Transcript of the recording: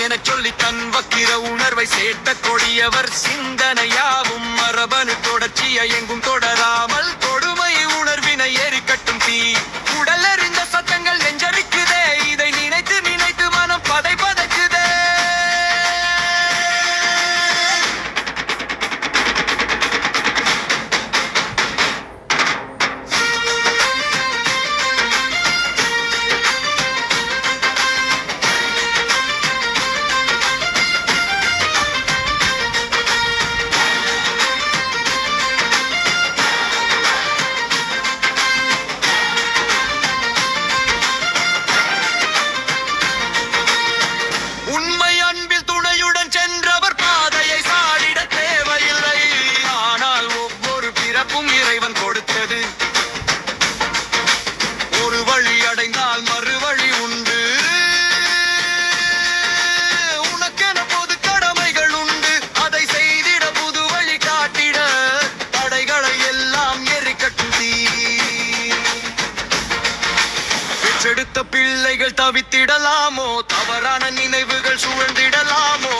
என சொல்லி தன் வக்கிர உணர்வை சேர்த்த கொடியவர் சிந்தனையாவும் மரபணு தொடர்ச்சியை எங்கும் தொடராமல் கொடுமை உணர்வினை எரிக்கட்டும் தீ உடலறிந்த சத்தங்கள் நெஞ்சரிக்குதே இதை நினைத்து நினைத்து மனம் பதை பதைக்குதே ஒரு வழி அடைந்தால் மறுவழி உண்டு உனக்கென பொது கடமைகள் உண்டு அதை செய்திட புது வழி காட்டிட தடைகளை எல்லாம் எரிக்கட்டும் தீ பெற்றெடுத்த பிள்ளைகள் தவித்திடலாமோ தவறான நினைவுகள் சூழ்ந்திடலாமோ